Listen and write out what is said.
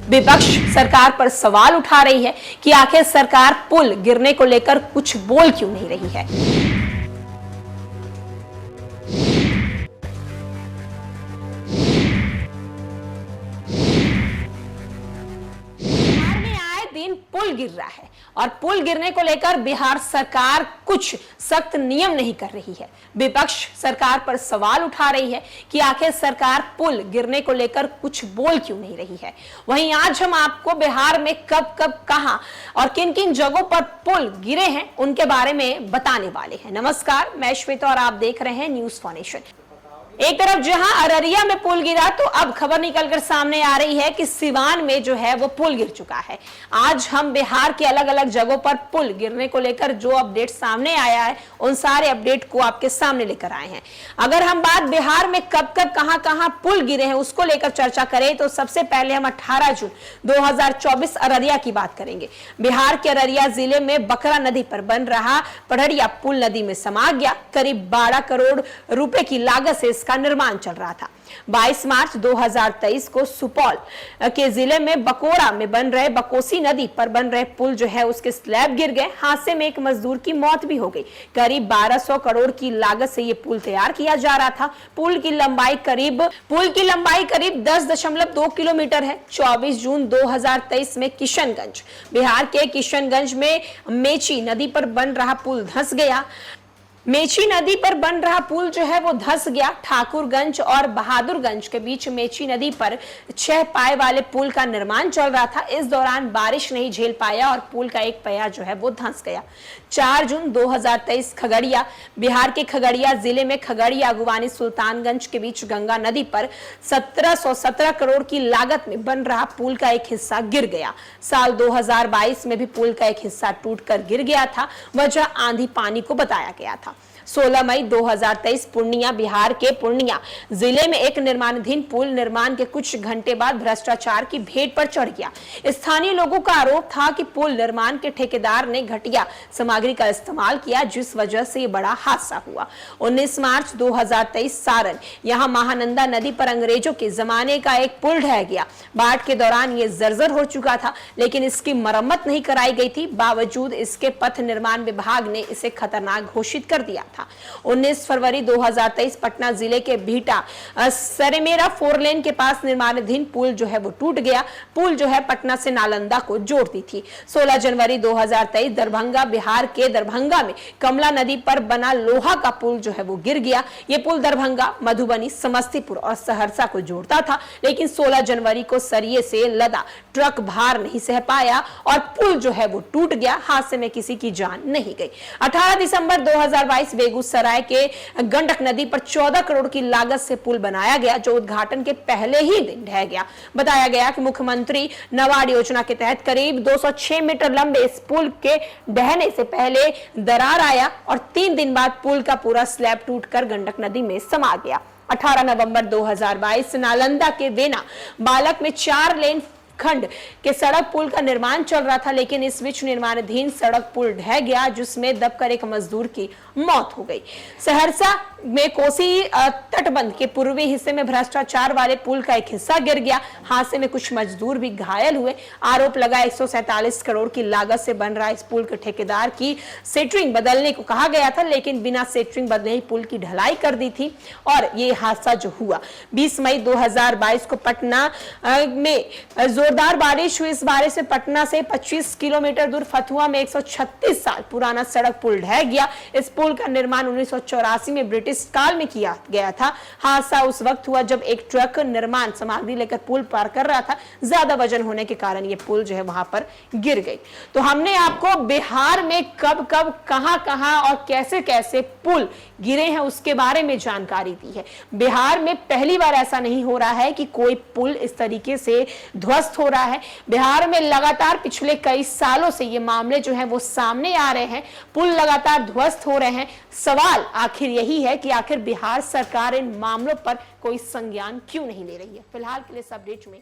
विपक्ष सरकार पर सवाल उठा रही है कि आखिर सरकार पुल गिरने को लेकर कुछ बोल क्यों नहीं रही है। बिहार में आए दिन पुल गिर रहा है और पुल गिरने को लेकर बिहार सरकार कुछ सख्त नियम नहीं कर रही है। विपक्ष सरकार पर सवाल उठा रही है कि आखिर सरकार पुल गिरने को लेकर कुछ बोल क्यों नहीं रही है। वहीं आज हम आपको बिहार में कब कब कहां और किन किन जगहों पर पुल गिरे हैं उनके बारे में बताने वाले हैं। नमस्कार, मैं श्वेता और आप देख रहे हैं न्यूज़ फॉर नेशन। एक तरफ जहां अररिया में पुल गिरा तो अब खबर निकलकर सामने आ रही है कि सिवान में जो है वो पुल गिर चुका है। आज हम बिहार के अलग अलग जगहों पर पुल गिरने को लेकर जो अपडेट सामने आया है उन सारे अपडेट को आपके सामने लेकर आए हैं। अगर हम बात बिहार में कब कब कहां पुल गिरे हैं उसको लेकर चर्चा करें तो सबसे पहले हम 18 जून 2024 अररिया की बात करेंगे। बिहार के अररिया जिले में बकरा नदी पर बन रहा पढ़ड़िया पुल नदी में समा गया। करीब 12 करोड़ रुपए की लागत से का निर्माण चल रहा था। 22 मार्च 2023 को सुपौल के जिले में बकोरा में बन रहे बकोसी नदी पर बन रहे पुल जो है उसके स्लैब गिर गए। हादसे में एक मजदूर की मौत भी हो गई। करीब 1200 करोड़ की लागत से ये पुल तैयार किया जा रहा था। पुल की लंबाई करीब 10.2 किलोमीटर है। 24 जून 2023 में किशनगंज, बिहार के किशनगंज में मेची नदी पर बन रहा पुल धंस गया। मेची नदी पर बन रहा पुल जो है वो धंस गया। ठाकुरगंज और बहादुरगंज के बीच मेची नदी पर 6 पाए वाले पुल का निर्माण चल रहा था। इस दौरान बारिश नहीं झेल पाया और पुल का एक पहिया जो है वो धंस गया। 4 जून 2023 खगड़िया, बिहार के खगड़िया जिले में खगड़िया अगुवानी सुल्तानगंज के बीच गंगा नदी पर 1717 करोड़ की लागत में बन रहा पुल का एक हिस्सा गिर गया। साल 2022 में भी पुल का एक हिस्सा टूटकर गिर गया था। वजह आंधी पानी को बताया गया था। 16 मई 2023 पूर्णिया, बिहार के पूर्णिया जिले में एक निर्माणाधीन पुल निर्माण के कुछ घंटे बाद भ्रष्टाचार की भेंट पर चढ़ गया। स्थानीय लोगों का आरोप था कि पुल निर्माण के ठेकेदार ने घटिया सामग्री का इस्तेमाल किया, जिस वजह से ये बड़ा हादसा हुआ। 19 मार्च 2023 सारण, यहां महानंदा नदी पर अंग्रेजों के जमाने का एक पुल ढह गया। बाढ़ के दौरान ये जर्जर हो चुका था, लेकिन इसकी मरम्मत नहीं कराई गई थी। बावजूद इसके पथ निर्माण विभाग ने इसे खतरनाक घोषित कर दिया था। 19 फरवरी 2023 पटना जिले के भीटा सरेमेरा 4 लेन के पास निर्माणाधीन पुल जो है वो टूट गया। पुल जो है पटना से नालंदा को जोड़ती थी। 16 जनवरी 2023 दरभंगा, बिहार के दरभंगा में कमला नदी पर बना लोहा का पुल जो है वो गिर गया। ये पुल दरभंगा, मधुबनी, समस्तीपुर और सहरसा को जोड़ता था, लेकिन 16 जनवरी को सरिये से लदा ट्रक भार नहीं सह पाया और पुल जो है वो टूट गया। हादसे में किसी की जान नहीं गई। 18 दिसंबर 2022 बेगूसराय के गंडक नदी पर 14 करोड़ की लागत से पुल बनाया गया, जो उद्घाटन के पहले ही दिन ढह गया। बताया गया कि मुख्यमंत्री नवाड़ योजना के तहत करीब 206 मीटर लंबे इस पुल के ढहने से पहले दरार आया और 3 दिन बाद पुल का पूरा स्लैब टूटकर गंडक नदी में समा गया। 18 नवंबर 2022 नालंदा के वेना बालक में 4 लेन खंड के सड़क पुल का निर्माण चल रहा था, लेकिन इस बीच निर्माणाधीन सड़क पुल ढह गया, जिसमें दबकर एक मजदूर की मौत हो गई। सहरसा में कोसी तटबंध के पूर्वी हिस्से में भ्रष्टाचार वाले पुल का एक हिस्सा गिर गया। हादसे में कुछ मजदूर भी घायल हुए। आरोप लगा 147 करोड़ की लागत से बन रहा इस पुल के ठेकेदार की सेटरिंग बदलने को कहा गया था, लेकिन बिना सेटरिंग बदले ही पुल की ढलाई कर दी थी और ये हादसा जो हुआ। 20 मई 2022 को पटना में जोरदार बारिश हुई। इस बारिश से पटना से 25 किलोमीटर दूर फतुहा में 136 साल पुराना सड़क पुल ढह गया। इस पुल का निर्माण 1984 में ब्रिटिश काल में किया गया था। हादसा उस वक्त हुआ जब एक ट्रक निर्माण सामग्री लेकर पुल पार कर रहा था। ज्यादा वजन होने के कारण ये पुल जो है वहां पर गिर गई। तो हमने आपको बिहार में कब कब कहां और कैसे कैसे पुल गिरे हैं उसके बारे में जानकारी दी है। बिहार में पहली बार ऐसा नहीं हो रहा है कि कोई पुल इस तरीके से ध्वस्त हो रहा है। बिहार में लगातार पिछले कई सालों से ये मामले जो है वो सामने आ रहे हैं। पुल लगातार ध्वस्त हो रहे हैं। सवाल आखिर यही है कि आखिर बिहार सरकार इन मामलों पर कोई संज्ञान क्यों नहीं ले रही है। फिलहाल के लिए इस अपडेट में